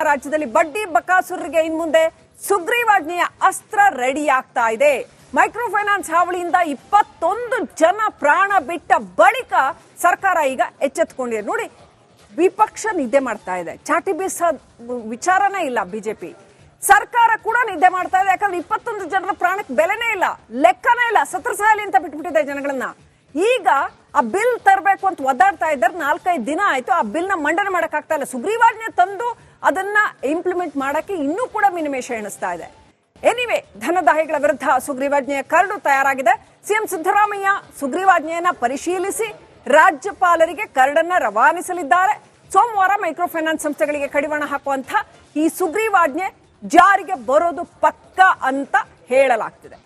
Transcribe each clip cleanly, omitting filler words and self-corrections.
ರಾಜ್ಯದಲ್ಲಿ ಬಡ್ಡಿ ಬಕಾಸುರರಿಗೆ ಇನ್ನು ಮುಂದೆ ಸುಗ್ರೀವಾಜ್ಞೆಯ ಅಸ್ತ್ರ ರೆಡಿ ಆಗ್ತಾ ಇದೆ. ಮೈಕ್ರೋ ಫೈನಾನ್ಸ್ ಹಾವಳಿಯಿಂದ 21 ಜನ ಪ್ರಾಣ ಬಿಟ್ಟ ಬಳಿಕ ಸರ್ಕಾರ ಈಗ ಎಚ್ಚೆತ್ತುಕೊಂಡಿದೆ. ನೋಡಿ, ವಿಪಕ್ಷ ನಿದ್ದೆ ಮಾಡ್ತಾ ಇದೆ, ಚಾಟಿ ಬೀಸ ವಿಚಾರನೇ ಇಲ್ಲ. ಬಿಜೆಪಿ ಸರ್ಕಾರ ಕೂಡ ನಿದ್ದೆ ಮಾಡ್ತಾ ಇದೆ. ಯಾಕಂದ್ರೆ 21 ಜನರ ಪ್ರಾಣಕ್ಕೆ ಬೆಲೆನೇ ಇಲ್ಲ, ಲೆಕ್ಕನೇ ಇಲ್ಲ, ಸತ್ರ ಸಾಯಲಿ ಅಂತ ಬಿಟ್ಬಿಟ್ಟಿದೆ ಜನಗಳನ್ನ. ಈಗ ಆ ಬಿಲ್ ತರಬೇಕು ಅಂತ ಒದ್ದಾಡ್ತಾ ಇದ್ದಾರೆ. 4-5 ದಿನ ಆಯ್ತು, ಆ ಬಿಲ್ ನ ಮಂಡನೆ ಮಾಡಕ್ ಆಗ್ತಾ ಇಲ್ಲ. ಸುಗ್ರೀವಾಜ್ಞೆ ತಂದು ಅದನ್ನ ಇಂಪ್ಲಿಮೆಂಟ್ ಮಾಡಕ್ಕೆ ಇನ್ನೂ ಕೂಡ ಮಿನಿಮೇಷ ಎಣಿಸ್ತಾ ಇದೆ. ಎನಿವೆ, ಧನದಾಹಿಗಳ ವಿರುದ್ಧ ಸುಗ್ರೀವಾಜ್ಞೆಯ ಕರಡು ತಯಾರಾಗಿದೆ. ಸಿಎಂ ಸಿದ್ದರಾಮಯ್ಯ ಸುಗ್ರೀವಾಜ್ಞೆಯನ್ನ ಪರಿಶೀಲಿಸಿ ರಾಜ್ಯಪಾಲರಿಗೆ ಕರಡನ್ನ ರವಾನಿಸಲಿದ್ದಾರೆ. ಸೋಮವಾರ ಮೈಕ್ರೋ ಫೈನಾನ್ಸ್ ಸಂಸ್ಥೆಗಳಿಗೆ ಕಡಿವಾಣ ಹಾಕುವಂತ ಈ ಸುಗ್ರೀವಾಜ್ಞೆ ಜಾರಿಗೆ ಬರೋದು ಪಕ್ಕ ಅಂತ ಹೇಳಲಾಗ್ತಿದೆ.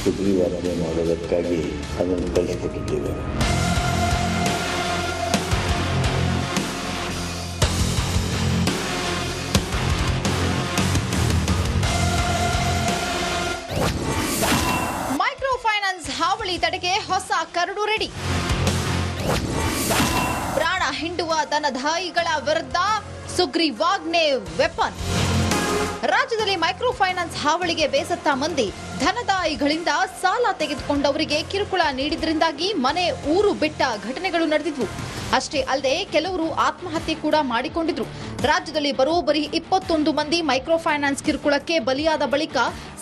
ಸುಗ್ರೀವಾಜ್ಞೆ ಮಾಡೋದಕ್ಕಾಗಿ ಅದನ್ನು ಕಳಿಸಿಕೊಟ್ಟಿದ್ದೇವೆ. ಮೈಕ್ರೋ ಫೈನಾನ್ಸ್ ಹಾವಳಿ ತಡೆಗೆ ಹೊಸ ಕರಡು ರೆಡಿ. ಪ್ರಾಣ ಹಿಂಡುವ ಧನದಾಯಿಗಳ ವಿರುದ್ಧ ಸುಗ್ರೀವಾಜ್ಞೆ ವೆಪನ್. ರಾಜ್ಯದಲ್ಲಿ ಮೈಕ್ರೋ ಫೈನಾನ್ಸ್ ಹಾವಳಿಗೆ ಬೇಸತ್ತ ಮಂದಿ ಧನದಾಯಿಗಳಿಂದ ಸಾಲ ತೆಗೆದುಕೊಂಡವರಿಗೆ ಕಿರುಕುಳ ನೀಡಿದ್ರಿಂದಾಗಿ ಮನೆ ಊರು ಬಿಟ್ಟ ಘಟನೆಗಳು ನಡೆದಿದ್ವು. ಅಷ್ಟೇ ಅಲ್ಲದೆ ಕೆಲವರು ಆತ್ಮಹತ್ಯೆ ಕೂಡ ಮಾಡಿಕೊಂಡಿದ್ರು. ರಾಜ್ಯದಲ್ಲಿ ಬರೋಬ್ಬರಿ 21 ಮಂದಿ ಮೈಕ್ರೋ ಫೈನಾನ್ಸ್ ಕಿರುಕುಳಕ್ಕೆ ಬಲಿಯಾದ ಬಳಿಕ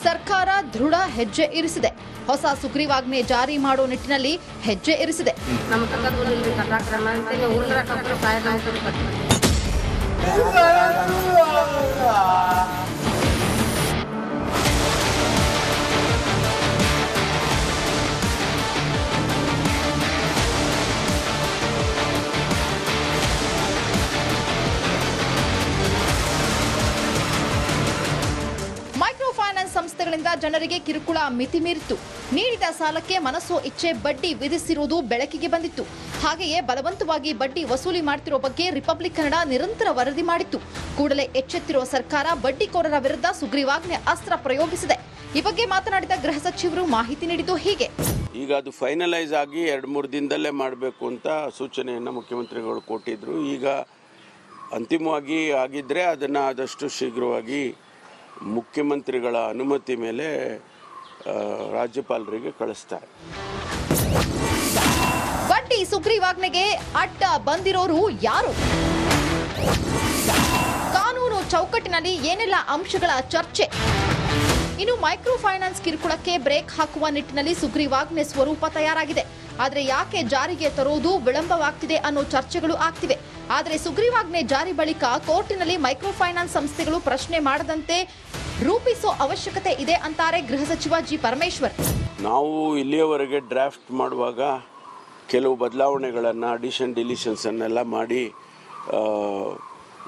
ಸರ್ಕಾರ ದೃಢ ಹೆಜ್ಜೆ ಇರಿಸಿದೆ. ಹೊಸ ಸುಗ್ರೀವಾಜ್ಞೆ ಜಾರಿ ಮಾಡೋ ನಿಟ್ಟಿನಲ್ಲಿ ಹೆಜ್ಜೆ ಇರಿಸಿದೆ. ಮೈಕ್ರೋ ಫೈನಾನ್ಸ್ ಸಂಸ್ಥೆಗಳಿಂದ ಜನರಿಗೆ ಕಿರುಕುಳ ಮಿತಿ ಮೀರಿತ್ತು. ನೀಡಿದ ಸಾಲಕ್ಕೆ ಮನಸೋ ಇಚ್ಛೆ ಬಡ್ಡಿ ವಿಧಿಸಿರುವುದು ಬೆಳಕಿಗೆ ಬಂದಿತ್ತು. ಹಾಗೆಯೇ ಬಲವಂತವಾಗಿ ಬಡ್ಡಿ ವಸೂಲಿ ಮಾಡುತ್ತಿರುವ ಬಗ್ಗೆ ರಿಪಬ್ಲಿಕ್ ಕನ್ನಡ ನಿರಂತರ ವರದಿ ಮಾಡಿತ್ತು. ಕೂಡಲೇ ಎಚ್ಚೆತ್ತಿರುವ ಸರ್ಕಾರ ಬಡ್ಡಿಕೋರರ ವಿರುದ್ಧ ಸುಗ್ರೀವಾಜ್ಞೆ ಅಸ್ತ್ರ ಪ್ರಯೋಗಿಸಿದೆ. ಈ ಬಗ್ಗೆ ಮಾತನಾಡಿದ ಗೃಹ ಸಚಿವರು ಮಾಹಿತಿ ನೀಡಿದ್ದು ಹೀಗೆ. ಈಗ ಅದು ಫೈನಲೈಸ್ ಆಗಿ 2-3 ದಿನದಲ್ಲೇ ಮಾಡಬೇಕು ಅಂತ ಸೂಚನೆಯನ್ನು ಮುಖ್ಯಮಂತ್ರಿಗಳು ಕೊಟ್ಟಿದ್ರು. ಈಗ ಅಂತಿಮವಾಗಿ ಆಗಿದ್ರೆ ಅದನ್ನು ಆದಷ್ಟು ಶೀಘ್ರವಾಗಿ ಮುಖ್ಯಮಂತ್ರಿಗಳ ಅನುಮತಿ ಮೇಲೆ ರಾಜ್ಯಪಾಲರಿಗೆ ಕಳಿಸ್ತಾರೆ. ಬಡ್ಡಿ ಸುಗ್ರೀವಾಜ್ಞೆಗೆ ಅಡ್ಡ ಬಂದಿರೋರು ಯಾರು? ಕಾನೂನು ಚೌಕಟ್ಟಿನಲ್ಲಿ ಏನೆಲ್ಲ ಅಂಶಗಳ ಚರ್ಚೆ? ಇನ್ನು ಮೈಕ್ರೋ ಫೈನಾನ್ಸ್ ಕಿರುಕುಳಕ್ಕೆ ಬ್ರೇಕ್ ಹಾಕುವ ನಿಟ್ಟಿನಲ್ಲಿ ಸುಗ್ರೀವಾಜ್ಞೆ ಸ್ವರೂಪ ತಯಾರಾಗಿದೆ. ಆದರೆ ಯಾಕೆ ಜಾರಿಗೆ ತರೋದು ವಿಳಂಬವಾಗ್ತಿದೆ ಅನ್ನೋ ಚರ್ಚೆಗಳು ಆಗ್ತಿವೆ. ಆದರೆ ಸುಗ್ರೀವಾಜ್ಞೆ ಜಾರಿ ಬಳಿಕ ಕೋರ್ಟಿನಲ್ಲಿ ಮೈಕ್ರೋ ಫೈನಾನ್ಸ್ ಸಂಸ್ಥೆಗಳು ಪ್ರಶ್ನೆ ಮಾಡದಂತೆ ರೂಪಿಸೋ ಅವಶ್ಯಕತೆ ಇದೆ ಅಂತಾರೆ ಗೃಹ ಸಚಿವ ಜಿ ಪರಮೇಶ್ವರ್. ನಾವು ಇಲ್ಲಿಯವರೆಗೆ ಡ್ರಾಫ್ಟ್ ಮಾಡುವಾಗ ಕೆಲವು ಬದಲಾವಣೆಗಳನ್ನು ಅಡಿಷನ್ ಡಿಲಿಷನ್ಸ್ ಅನ್ನೆಲ್ಲ ಮಾಡಿ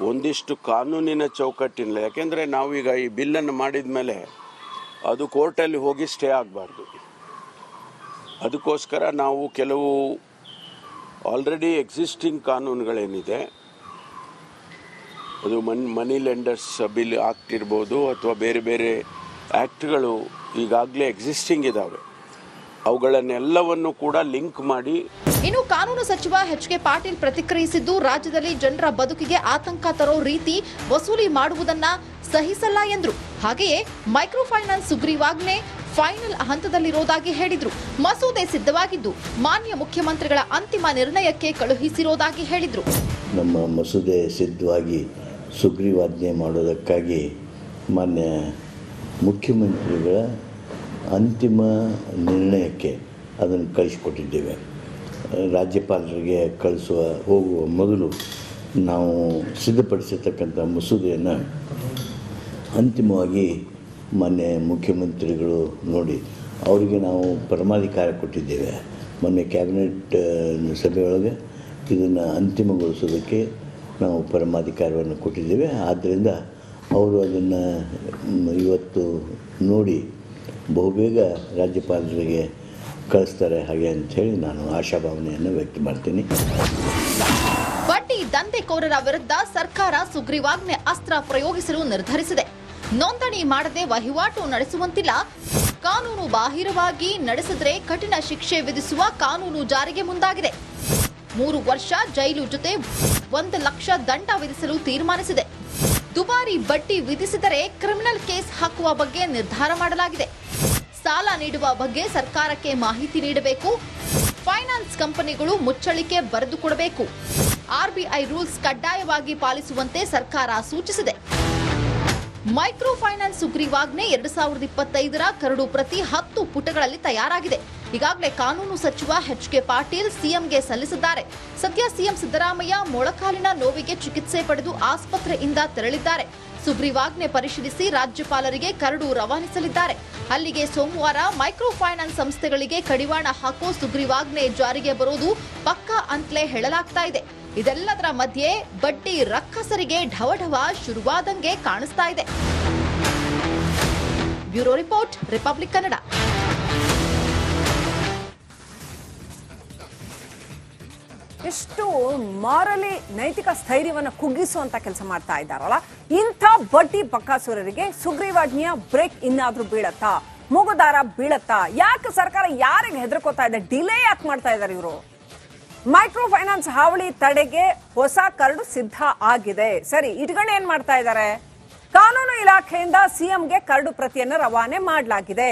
ಒಂದಿಷ್ಟು ಕಾನೂನಿನ ಚೌಕಟ್ಟಿನಲ್ಲಿ, ಯಾಕೆಂದರೆ ನಾವೀಗ ಈ ಬಿಲ್ಲನ್ನು ಮಾಡಿದ ಮೇಲೆ ಅದು ಕೋರ್ಟಲ್ಲಿ ಹೋಗಿ ಸ್ಟೇ ಆಗಬಾರ್ದು. ಅದಕ್ಕೋಸ್ಕರ ನಾವು ಕೆಲವು ಆಲ್ರೆಡಿ ಎಕ್ಸಿಸ್ಟಿಂಗ್ ಕಾನೂನುಗಳೇನಿದೆ, ಅದು ಮನಿ ಲೆಂಡರ್ಸ್ ಬಿಲ್ ಆಕ್ಟ್ ಇರ್ಬೋದು ಅಥವಾ ಬೇರೆ ಬೇರೆ ಆ್ಯಕ್ಟ್ಗಳು ಈಗಾಗಲೇ ಎಕ್ಸಿಸ್ಟಿಂಗ್ ಇದ್ದಾವೆ, ಅವುಗಳನ್ನೆಲ್ಲವನ್ನು ಕೂಡ ಲಿಂಕ್ ಮಾಡಿ. ಇನ್ನು ಕಾನೂನು ಸಚಿವ ಎಚ್ ಕೆ ಪಾಟೀಲ್ ಪ್ರತಿಕ್ರಿಯಿಸಿದ್ದು, ರಾಜ್ಯದಲ್ಲಿ ಜನರ ಬದುಕಿಗೆ ಆತಂಕ ತರೋ ರೀತಿ ವಸೂಲಿ ಮಾಡುವುದನ್ನ ಸಹಿಸಲ್ಲ ಎಂದ್ರು. ಹಾಗೆಯೇ ಮೈಕ್ರೋ ಫೈನಾನ್ಸ್ ಸುಗ್ರೀವಾಜ್ಞೆ ಫೈನಲ್ ಹಂತದಲ್ಲಿರೋದಾಗಿ ಹೇಳಿದ್ರು. ಮಸೂದೆ ಸಿದ್ಧವಾಗಿದ್ದು ಮಾನ್ಯ ಮುಖ್ಯಮಂತ್ರಿಗಳ ಅಂತಿಮ ನಿರ್ಣಯಕ್ಕೆ ಕಳುಹಿಸಿರೋದಾಗಿ ಹೇಳಿದ್ರು. ನಮ್ಮ ಮಸೂದೆ ಸಿದ್ಧವಾಗಿ ಸುಗ್ರೀವಾಜ್ಞೆ ಮಾಡೋದಕ್ಕಾಗಿ ಮಾನ್ಯ ಮುಖ್ಯಮಂತ್ರಿಗಳ ಅಂತಿಮ ನಿರ್ಣಯಕ್ಕೆ ಅದನ್ನು ಕಳಿಸಿಕೊಟ್ಟಿದ್ದೇವೆ. ರಾಜ್ಯಪಾಲರಿಗೆ ಹೋಗುವ ಮೊದಲು ನಾವು ಸಿದ್ಧಪಡಿಸಿರ್ತಕ್ಕಂಥ ಮಸೂದೆಯನ್ನು ಅಂತಿಮವಾಗಿ ಮೊನ್ನೆ ಮುಖ್ಯಮಂತ್ರಿಗಳು ನೋಡಿ ಅವರಿಗೆ ನಾವು ಪರಮಾಧಿಕಾರ ಕೊಟ್ಟಿದ್ದೇವೆ. ಮೊನ್ನೆ ಕ್ಯಾಬಿನೆಟ್ ಸಭೆಯೊಳಗೆ ಇದನ್ನು ಅಂತಿಮಗೊಳಿಸೋದಕ್ಕೆ ನಾವು ಪರಮಾಧಿಕಾರವನ್ನು ಕೊಟ್ಟಿದ್ದೇವೆ. ಆದ್ದರಿಂದ ಅವರು ಅದನ್ನು ಇವತ್ತು ನೋಡಿ ಬಹುಬೇಗ ರಾಜ್ಯಪಾಲರಿಗೆ ಕಳಿಸ್ತಾರೆ ಹಾಗೆ ಅಂಥೇಳಿ ನಾನು ಆಶಾಭಾವನೆಯನ್ನು ವ್ಯಕ್ತ ಮಾಡ್ತೀನಿ. ಬಡ್ಡಿ ದಂಧೆಕೋರರ ವಿರುದ್ಧ ಸರ್ಕಾರ ಸುಗ್ರೀವಾಜ್ಞೆ ಅಸ್ತ್ರ ಪ್ರಯೋಗಿಸಲು ನಿರ್ಧರಿಸಿದೆ. ನೋಂದಣಿ ಮಾಡದೆ ವಹಿವಾಟು ನಡೆಸುವಂತಿಲ್ಲ, ಕಾನೂನು ಬಾಹಿರವಾಗಿ ನಡೆಸಿದ್ರೆ ಕಠಿಣ ಶಿಕ್ಷೆ ವಿಧಿಸುವ ಕಾನೂನು ಜಾರಿಗೆ ಮುಂದಾಗಿದೆ. 3 ವರ್ಷ ಜೈಲು ಜೊತೆ 1 ಲಕ್ಷ ದಂಡ ವಿಧಿಸಲು ತೀರ್ಮಾನಿಸಿದೆ. ದುಬಾರಿ ಬಡ್ಡಿ ವಿಧಿಸಿದರೆ ಕ್ರಿಮಿನಲ್ ಕೇಸ್ ಹಾಕುವ ಬಗ್ಗೆ ನಿರ್ಧಾರ ಮಾಡಲಾಗಿದೆ. ಸಾಲ ನೀಡುವ ಬಗ್ಗೆ ಸರ್ಕಾರಕ್ಕೆ ಮಾಹಿತಿ ನೀಡಬೇಕು. ಫೈನಾನ್ಸ್ ಕಂಪನಿಗಳು ಮುಚ್ಚಳಿಕೆ ಬರೆದುಕೊಡಬೇಕು. ಆರ್ಬಿಐ ರೂಲ್ಸ್ ಕಡ್ಡಾಯವಾಗಿ ಪಾಲಿಸುವಂತೆ ಸರ್ಕಾರ ಸೂಚಿಸಿದೆ. ಮೈಕ್ರೋ ಫೈನಾನ್ಸ್ ಸುಗ್ರೀವಾಜ್ಞೆ 2025ರ ಕರಡು ಪ್ರತಿ 10 ಪುಟಗಳಲ್ಲಿ ತಯಾರಾಗಿದೆ. ಈಗಾಗಲೇ ಕಾನೂನು ಸಚಿವ ಎಚ್.ಕೆ. ಪಾಟೀಲ್ ಸಿಎಂಗೆ ಸಲ್ಲಿಸಿದ್ದಾರೆ. ಸದ್ಯ ಸಿಎಂ ಸಿದ್ದರಾಮಯ್ಯ ಮೊಳಕಾಲಿನ ನೋವಿಗೆ ಚಿಕಿತ್ಸೆ ಪಡೆದು ಆಸ್ಪತ್ರೆಯಿಂದ ತೆರಳಿದ್ದಾರೆ. ಸುಗ್ರೀವಾಜ್ಞೆ ಪರಿಶೀಲಿಸಿ ರಾಜ್ಯಪಾಲರಿಗೆ ಕರಡು ರವಾನಿಸಲಿದ್ದಾರೆ. ಅಲ್ಲಿಗೆ ಸೋಮವಾರ ಮೈಕ್ರೋ ಫೈನಾನ್ಸ್ ಸಂಸ್ಥೆಗಳಿಗೆ ಕಡಿವಾಣ ಹಾಕೋ ಸುಗ್ರೀವಾಜ್ಞೆ ಜಾರಿಗೆ ಬರೋದು ಪಕ್ಕಾ ಅಂತಲೇ ಹೇಳಲಾಗ್ತಾ ಇದೆ. ಇದೆಲ್ಲದರ ಮಧ್ಯೆ ಬಡ್ಡಿ ರಕ್ಕಸರಿಗೆ ಢವಢವ ಶುರುವಾದಂಗೆ ಕಾಣಿಸ್ತಾ ಇದೆ. Bureau report, republic Kannada. ಎಷ್ಟು ಮಾರಲಿ ನೈತಿಕ ಸ್ಥೈರ್ಯವನ್ನು ಕುಗ್ಗಿಸುವಂತ ಕೆಲಸ ಮಾಡ್ತಾ ಇದ್ದಾರಲ್ಲ, ಇಂಥ ಬಡ್ಡಿ ಬಕಾಸುರರಿಗೆ ಸುಗ್ರೀವಾಜ್ಞೆಯ ಬ್ರೇಕ್ ಇನ್ನಾದ್ರೂ ಬೀಳತ್ತಾ, ಮೂಗುದಾರ ಬೀಳತ್ತಾ? ಯಾಕೆ ಸರ್ಕಾರ ಯಾರಿಗೆ ಹೆದರ್ಕೋತಾ ಇದೆ? ಡಿಲೇ ಯಾಕೆ ಮಾಡ್ತಾ ಇದ್ದಾರೆ ಇವರು? ಮೈಕ್ರೋ ಫೈನಾನ್ಸ್ ಹಾವಳಿ ತಡೆಗೆ ಹೊಸ ಕರಡು ಸಿದ್ಧ ಆಗಿದೆ. ಸರಿ, ಇಟ್ಕೊಂಡು ಏನ್ ಮಾಡ್ತಾ ಇದ್ದಾರೆ? ಕಾನೂನು ಇಲಾಖೆಯಿಂದ ಸಿಎಂಗೆ ಕರಡು ಪ್ರತಿಯನ್ನು ರವಾನೆ ಮಾಡಲಾಗಿದೆ.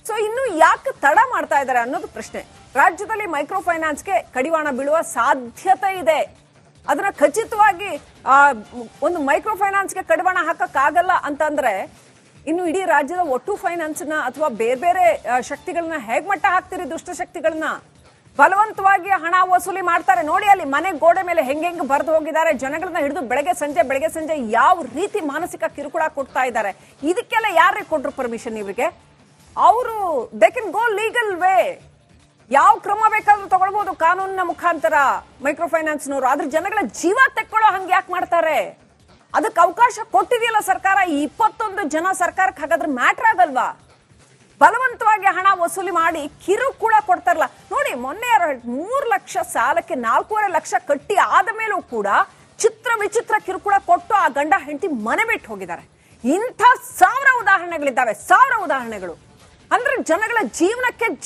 ಸೊ ಇನ್ನು ಯಾಕೆ ತಡ ಮಾಡ್ತಾ ಇದ್ದಾರೆ ಅನ್ನೋದು ಪ್ರಶ್ನೆ. ರಾಜ್ಯದಲ್ಲಿ ಮೈಕ್ರೋ ಫೈನಾನ್ಸ್ಗೆ ಕಡಿವಾಣ ಬೀಳುವ ಸಾಧ್ಯತೆ ಇದೆ. ಅದನ್ನ ಖಚಿತವಾಗಿ ಒಂದು ಮೈಕ್ರೋ ಫೈನಾನ್ಸ್ಗೆ ಕಡಿವಾಣ ಹಾಕಕ್ಕಾಗಲ್ಲ ಅಂತಂದ್ರೆ ಇನ್ನು ಇಡೀ ರಾಜ್ಯದ ಒಟ್ಟು ಫೈನಾನ್ಸ್ ನ ಅಥವಾ ಬೇರೆ ಬೇರೆ ಶಕ್ತಿಗಳನ್ನ ಹೇಗ್ ಮಟ್ಟ ಹಾಕ್ತಿರಿ? ದುಷ್ಟಶಕ್ತಿಗಳನ್ನ ಬಲವಂತವಾಗಿ ಹಣ ವಸೂಲಿ ಮಾಡ್ತಾರೆ. ನೋಡಿ, ಅಲ್ಲಿ ಮನೆ ಗೋಡೆ ಮೇಲೆ ಹೆಂಗೆ ಬರೆದು ಹೋಗಿದ್ದಾರೆ. ಜನಗಳನ್ನ ಹಿಡಿದು ಬೆಳಗ್ಗೆ ಸಂಜೆ ಯಾವ ರೀತಿ ಮಾನಸಿಕ ಕಿರುಕುಳ ಕೊಡ್ತಾ ಇದ್ದಾರೆ. ಇದಕ್ಕೆಲ್ಲ ಯಾರಿಗೆ ಕೊಟ್ರು ಪರ್ಮಿಷನ್? ಇವರಿಗೆ ಅವರು they can go legal way. ಯಾವ ಕ್ರಮ ಬೇಕಾದ್ರೂ ತಗೊಳ್ಬಹುದು ಕಾನೂನಿನ ಮುಖಾಂತರ ಮೈಕ್ರೋ ಫೈನಾನ್ಸ್ನವರು. ಆದ್ರೆ ಜನಗಳ ಜೀವ ತೆಕ್ಕೊಳ್ಳೋ ಹಂಗೆ ಯಾಕೆ ಮಾಡ್ತಾರೆ? ಅದಕ್ಕೆ ಅವಕಾಶ ಕೊಟ್ಟಿದೆಯಲ್ಲ ಸರ್ಕಾರ. ಈ 21 ಜನ ಸರ್ಕಾರಕ್ಕೆ ಹಾಗಾದ್ರೆ ಮ್ಯಾಟ್ರ್ ಆಗಲ್ವಾ? ಬಲವಂತವಾಗಿ ಹಣ ವಸೂಲಿ ಮಾಡಿ ಕಿರುಕುಳ ಕೊಡ್ತಾರಲ್ಲ. ನೋಡಿ, ಮೊನ್ನೆ 3 ಲಕ್ಷ ಸಾಲಕ್ಕೆ 4.5 ಲಕ್ಷ ಕಟ್ಟಿ ಆದ ಮೇಲೂ ಕೂಡ ಚಿತ್ರ ವಿಚಿತ್ರ ಕಿರುಕುಳ ಕೊಟ್ಟು ಆ ಗಂಡ ಹೆಂಡತಿ ಮನೆ ಬಿಟ್ಟು ಹೋಗಿದ್ದಾರೆ. ಇಂಥ 1000 ಉದಾಹರಣೆಗಳಿದ್ದಾವೆ, 1000 ಉದಾಹರಣೆಗಳು. ಅಂದ್ರೆ ಜನಗಳ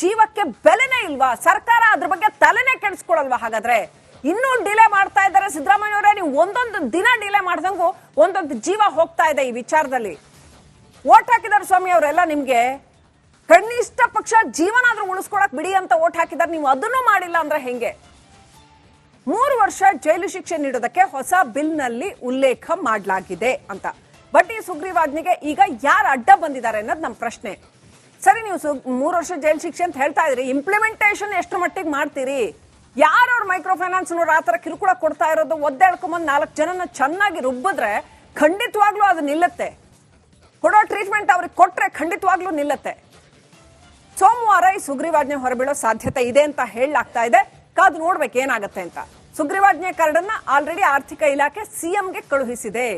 ಜೀವಕ್ಕೆ ಬೆಲೆನೇ ಇಲ್ವಾ? ಸರ್ಕಾರ ಅದ್ರ ಬಗ್ಗೆ ತಲೆನೇ ಕೆಡಿಸ್ಕೊಳಲ್ವಾ? ಹಾಗಾದ್ರೆ ಇನ್ನೂ ಡಿಲೇ ಮಾಡ್ತಾ ಇದ್ದಾರೆ ಸಿದ್ದರಾಮಯ್ಯವರೇ. ನೀವು ಒಂದೊಂದು ದಿನ ಡಿಲೇ ಮಾಡ್ದಂಗೂ ಒಂದೊಂದು ಜೀವ ಹೋಗ್ತಾ ಇದೆ ಈ ವಿಚಾರದಲ್ಲಿ. ಓಟ್ ಹಾಕಿದಾರೆ ಸ್ವಾಮಿ ಅವರೆಲ್ಲ ನಿಮ್ಗೆ. ಕನಿಷ್ಠ ಪಕ್ಷ ಜೀವನಾದ್ರೂ ಉಳಿಸ್ಕೊಳಕ್ ಬಿಡಿ ಅಂತ ಓಟ್ ಹಾಕಿದಾರೆ. ನೀವು ಅದನ್ನೂ ಮಾಡಿಲ್ಲ ಅಂದ್ರೆ ಹೆಂಗೆ? 3 ವರ್ಷ ಜೈಲು ಶಿಕ್ಷೆ ನೀಡೋದಕ್ಕೆ ಹೊಸ ಬಿಲ್ ನಲ್ಲಿ ಉಲ್ಲೇಖ ಮಾಡಲಾಗಿದೆ ಅಂತ. ಬಟ್ ಈ ಸುಗ್ರೀವಾಜ್ಞೆಗೆ ಈಗ ಯಾರು ಅಡ್ಡ ಬಂದಿದ್ದಾರೆ ಅನ್ನೋದು ನಮ್ಮ ಪ್ರಶ್ನೆ. ಸರಿ, ನೀವು 3 ವರ್ಷ ಜೈಲು ಶಿಕ್ಷೆ ಅಂತ ಹೇಳ್ತಾ ಇದ್ರಿ, ಇಂಪ್ಲಿಮೆಂಟೇಷನ್ ಎಷ್ಟು ಮಟ್ಟಿಗೆ ಮಾಡ್ತೀರಿ? ಯಾರವ್ರ ಮೈಕ್ರೋ ಫೈನಾನ್ಸ್ನವ್ರು ಆ ತರ ಕಿರುಕುಳ ಕೊಡ್ತಾ ಇರೋದು? ಒದ್ದೆಳ್ಕೊಂಬಂದು 4 ಜನನ ಚೆನ್ನಾಗಿ ರುಬ್ಬಿದ್ರೆ ಖಂಡಿತವಾಗ್ಲೂ ಅದು ನಿಲ್ಲತ್ತೆ. ಕೊಡೋ ಟ್ರೀಟ್ಮೆಂಟ್ ಅವ್ರಿಗೆ ಕೊಟ್ರೆ ಖಂಡಿತವಾಗ್ಲೂ ನಿಲ್ಲತ್ತೆ. ಸೋಮವಾರ ಈ ಸುಗ್ರೀವಾಜ್ಞೆ ಹೊರಬೀಳೋ ಸಾಧ್ಯತೆ ಇದೆ ಅಂತ ಹೇಳಲಾಗ್ತಾ ಇದೆ. ಕಾದು ನೋಡ್ಬೇಕು ಏನಾಗತ್ತೆ ಅಂತ. ಸುಗ್ರೀವಾಜ್ಞೆ ಕರಡನ್ನ ಆಲ್ರೆಡಿ ಆರ್ಥಿಕ ಇಲಾಖೆ ಸಿಎಂಗೆ ಕಳುಹಿಸಿದೆ.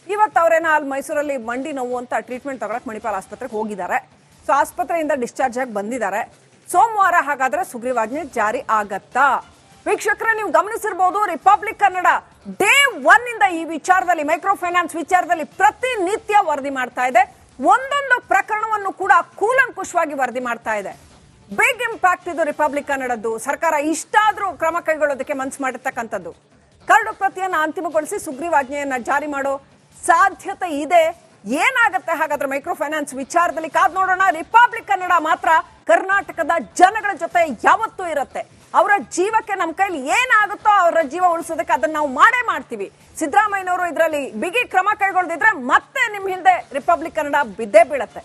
ಇವತ್ತು ಅವರೇನ ಅಲ್ಲಿ ಮೈಸೂರಲ್ಲಿ ಮಂಡಿ ನೋವು ಅಂತ ಟ್ರೀಟ್ಮೆಂಟ್ ತಗೊಳಕ್ ಮಣಿಪಾಲ್ ಆಸ್ಪತ್ರೆಗೆ ಹೋಗಿದ್ದಾರೆ. ಸೊ ಆಸ್ಪತ್ರೆಯಿಂದ ಡಿಸ್ಚಾರ್ಜ್ ಆಗಿ ಬಂದಿದ್ದಾರೆ. ಸೋಮವಾರ ಹಾಗಾದ್ರೆ ಸುಗ್ರೀವಾಜ್ಞೆ ಜಾರಿ ಆಗತ್ತಾ? ವೀಕ್ಷಕರೇ, ನೀವು ಗಮನಿಸಿರ್ಬೋದು, ರಿಪಬ್ಲಿಕ್ ಕನ್ನಡ ಡೇ 1 ಇಂದ ಈ ವಿಚಾರದಲ್ಲಿ, ಮೈಕ್ರೋ ಫೈನಾನ್ಸ್ ವಿಚಾರದಲ್ಲಿ ಪ್ರತಿನಿತ್ಯ ವರದಿ ಮಾಡ್ತಾ ಇದೆ. ಒಂದೊಂದು ಪ್ರಕರಣವನ್ನು ಕೂಡ ಕೂಲಂಕುಷವಾಗಿ ವರದಿ ಮಾಡ್ತಾ ಇದೆ. ಬಿಗ್ ಇಂಪ್ಯಾಕ್ಟ್ ಇದು ರಿಪಬ್ಲಿಕ್ ಕನ್ನಡದ್ದು. ಸರ್ಕಾರ ಇಷ್ಟಾದ್ರೂ ಕ್ರಮ ಕೈಗೊಳ್ಳೋದಕ್ಕೆ ಮನಸ್ಸು ಮಾಡಿರ್ತಕ್ಕಂಥದ್ದು. ಕರಡು ಪ್ರತಿಯನ್ನು ಅಂತಿಮಗೊಳಿಸಿ ಸುಗ್ರೀವಾಜ್ಞೆಯನ್ನ ಜಾರಿ ಮಾಡೋ ಸಾಧ್ಯತೆ ಇದೆ. ಏನಾಗುತ್ತೆ ಹಾಗಾದ್ರೆ ಮೈಕ್ರೋ ಫೈನಾನ್ಸ್ ವಿಚಾರದಲ್ಲಿ? ಕಾದ್ ನೋಡೋಣ. ರಿಪಬ್ಲಿಕ್ ಕನ್ನಡ ಮಾತ್ರ ಕರ್ನಾಟಕದ ಜನಗಳ ಜೊತೆ ಯಾವತ್ತೂ ಇರುತ್ತೆ. ಅವರ ಜೀವಕ್ಕೆ ನಮ್ಮ ಕೈಲಿ ಏನಾಗುತ್ತೋ ಅವರ ಜೀವ ಉಳಿಸೋದಕ್ಕೆ ಅದನ್ನ ನಾವು ಮಾಡೇ ಮಾಡ್ತೀವಿ. ಸಿದ್ದರಾಮಯ್ಯನವರು ಇದರಲ್ಲಿ ಬಿಗಿ ಕ್ರಮ ಕೈಗೊಳ್ಳದಿದ್ರೆ ಮತ್ತೆ ನಿಮ್ ಹಿಂದೆ ರಿಪಬ್ಲಿಕ್ ಕನ್ನಡ ಬಿದ್ದೇ ಬೀಳತ್ತೆ.